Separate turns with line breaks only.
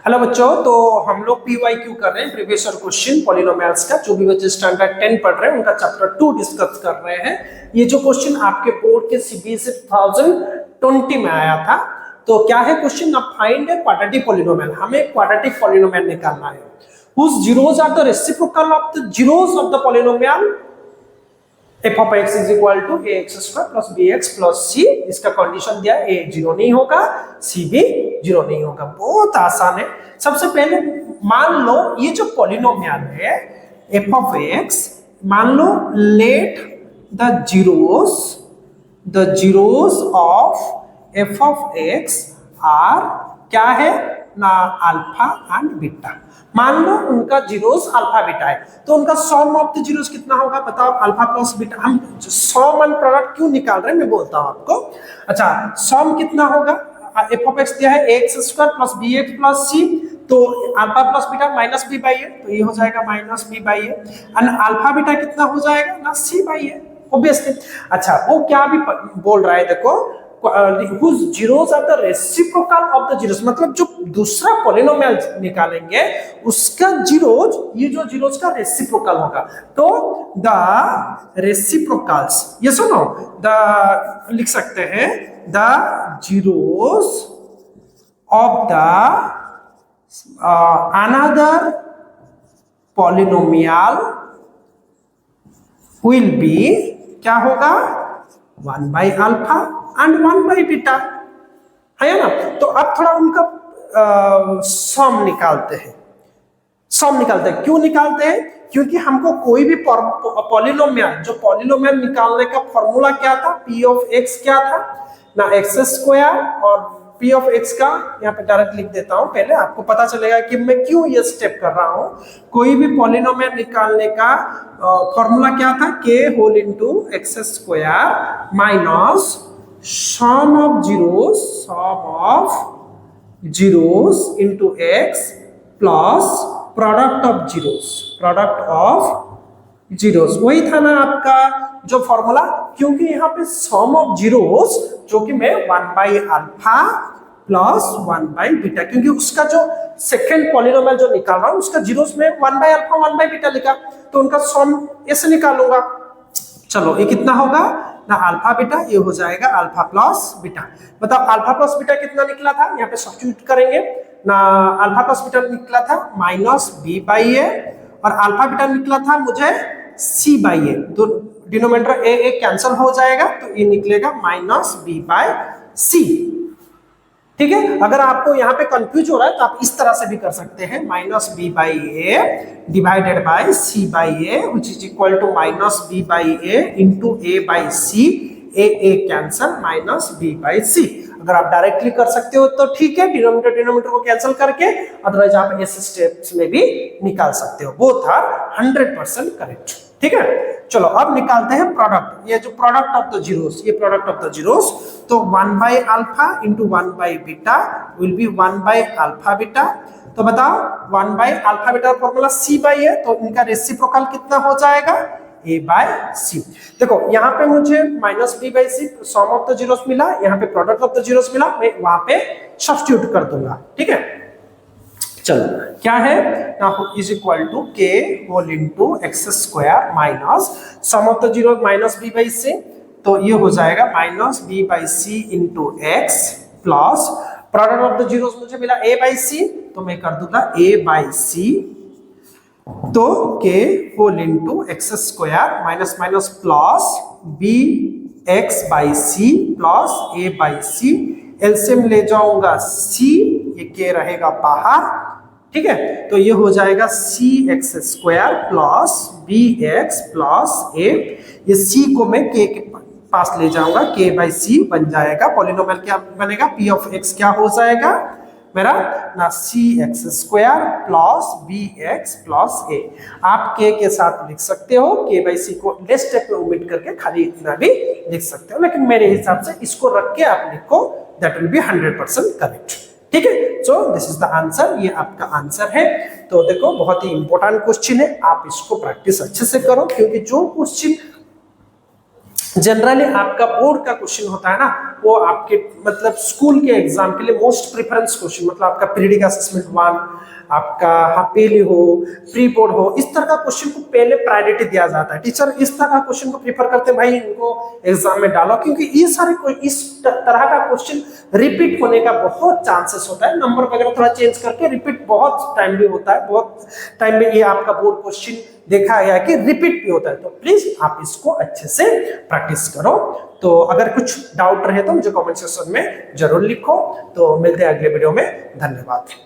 Hello बच्चों, तो हम लोग PYQ कर रहे हैं, प्रीवियस ईयर क्वेश्चन पॉलिनोमियल्स का। जो भी बच्चे स्टैंडर्ड 10 पढ़ रहे हैं उनका चैप्टर 2 डिस्कस कर रहे हैं। ये जो क्वेश्चन आपके बोर्ड के CBSE 2020 में आया था, तो क्या है क्वेश्चन? अब फाइंड ए क्वाड्रेटिक पॉलिनोमियल। हमें क्वाड्रेटिक पॉलिनोमियल निकालना है whose zeros are the reciprocal of the zeros of the polynomial f of x is equal to ax square plus bx plus c। इसका कंडीशन दिया है, a 0 नहीं होगा, c भी 0 नहीं होगा। बहुत आसान है। सबसे पहले मान लो ये जो पॉलिनोमियल है f of x, मान लो late the zeros of f of x are क्या है ना, अल्फा एंड बीटा। मान लो उनका जीरोस अल्फा बीटा है, तो उनका सम ऑफ द जीरोस कितना होगा बताओ? Alpha plus beta. हम सम एंड प्रोडक्ट क्यों निकाल रहे हैं मैं बोलता हूं आपको। अच्छा, सम कितना होगा? एफ ऑफ एक्स दिया है x square plus b x plus c, तो alpha plus beta minus b by a, तो ये हो जाएगा minus b by a. And alpha beta कितना हो जाएगा ना, सी बाई ए ऑब्वियसली। अच्छा, वो क्या भी बोल रहा है देखो, whose zeros are the reciprocal of the zeros, मतलब जो दूसरा पॉलिनोमियल निकालेंगे उसका जीरोस, ये जो जीरोस का रेसिप्रोकल होगा। तो द रेसिप्रोकल्स, ये सुनो, द लिख सकते हैं the zeros of the another polynomial will be क्या होगा? 1 by alpha and 1 by beta, है ना। तो अब थोड़ा उनका सम निकालते हैं। क्यों निकालते हैं? क्योंकि हमको कोई भी पॉलिनोमियल, जो पॉलिनोमियल निकालने का फॉर्मूला क्या था? P of x क्या था ना, एक्स स्क्वायर, और P of x का यहाँ पे डायरेक्ट लिख देता हूं, पहले आपको पता चलेगा कि मैं क्यों ये स्टेप कर रहा हूं। कोई भी पॉलिनोमियल निकालने का फॉर्मूला क्या था? k whole into x square minus sum of zeros into x plus product of zeros। वही था ना आपका जो फॉर्मूला। क्योंकि यहाँ पे सम ऑफ जीरोस, जो कि मैं 1 by alpha plus 1 by beta, क्योंकि उसका जो सेकेंड पॉलिनोमियल जो निकाल रहा हूं उसका जीरोस में 1 by अल्फा 1 by बीटा लिखा, तो उनका सम ऐसे निकालूंगा। चलो, ये कितना होगा ना, अल्फा बीटा, ये हो जाएगा अल्फा प्लस बीटा। बताओ अल्फा प्लस बीटा कितना निकला था? यहाँ पे सब्स्टिट्यूट करेंगे ना, अल्फा प्लस बीटा निकला था माइनस बी बाई ए, और अल्फा बीटा निकला था मुझे सी बाई ए। तो डिनोमिनेटर ए कैंसिल हो जाएगा, तो ये निकलेगा माइनस बी बाई सी। ठीक है, अगर आपको यहाँ पे कंफ्यूज हो रहा है तो आप इस तरह से भी कर सकते हैं, minus b by a divided by c by a which is equal to minus b by a into a by c. A cancel, minus b by c. अगर आप डायरेक्टली कर सकते हो तो ठीक है, डिनोमिनेटर को कैंसिल करके, अदरवाइज आप ऐसे स्टेप्स में भी निकाल सकते हो। Both are 100% correct. ठीक है, चलो अब निकालते हैं प्रोडक्ट। ये जो प्रोडक्ट ऑफ द जीरोस, ये प्रोडक्ट ऑफ द जीरोस, तो 1 by alpha into 1 by beta will be 1 by alpha beta. तो बताओ 1 by alpha beta formula c by है, तो इनका रेसिप्रोकल कितना हो जाएगा? a by c। देखो यहाँ पे मुझे minus b by c sum of the zeros मिला, यहाँ पे प्रोडक्ट ऑफ द जीरोस मिला, मैं वहां पे सब्स्टिट्यूट कर दूंगा। ठीक है, चलो क्या है ना, is equal to k whole into x square minus sum of the zero minus b by c, तो ये हो जाएगा minus b by c into x plus product of the zeros मुझे मिला a बाई सी, तो मैं कर दूंगा a बाई सी, तो k whole into x square minus minus plus b x by c plus a by c. LCM ले जाऊंगा c, ये k रहेगा बाहर। ठीक है, तो ये हो जाएगा सी x square plus b x plus ए। ये सी को मैं के पास ले जाऊंगा, k बाई सी बन जाएगा। पॉलिनोमियल क्या बनेगा? P ऑफ x क्या हो जाएगा मेरा ना, c x square plus b x plus a. आप k के साथ लिख सकते हो, k बाई सी को नेक्स्ट स्टेप में ओमिट करके खाली इतना भी लिख सकते हो, लेकिन मेरे हिसाब से इसको रख के आप लिखो, दैट विल बी 100% करेक्ट। ठीक है, so this is the answer, ये आपका आंसर है। तो देखो बहुत ही इंपॉर्टेंट क्वेश्चन है, आप इसको प्रैक्टिस अच्छे से करो, क्योंकि जो क्वेश्चन जनरली आपका बोर्ड का क्वेश्चन होता है ना, वो आपके मतलब स्कूल के एग्जाम के लिए मोस्ट प्रेफरेंस क्वेश्चन, मतलब आपका पीरियडिक असेसमेंट 1, आपका हापेली हो, प्री बोर्ड हो, इस तरह का क्वेश्चन को पहले प्रायोरिटी दिया जाता है। टीचर इस तरह का क्वेश्चन को प्रीफर करते हैं, भाई इनको एग्जाम में डालो, क्योंकि ये सारे इस तरह का क्वेश्चन रिपीट होने का बहुत चांसेस होता है। नंबर वगैरह थोड़ा चेंज करके रिपीट बहुत टाइम भी होता है, बहुत टाइम में ये आपका बोर्ड क्वेश्चन देखा गया कि रिपीट भी होता है। तो प्लीज आप इसको अच्छे से प्रैक्टिस करो। तो अगर कुछ डाउट रहे तो मुझे कमेंट सेक्शन में जरूर लिखो। तो मिलते हैं अगले वीडियो में, धन्यवाद।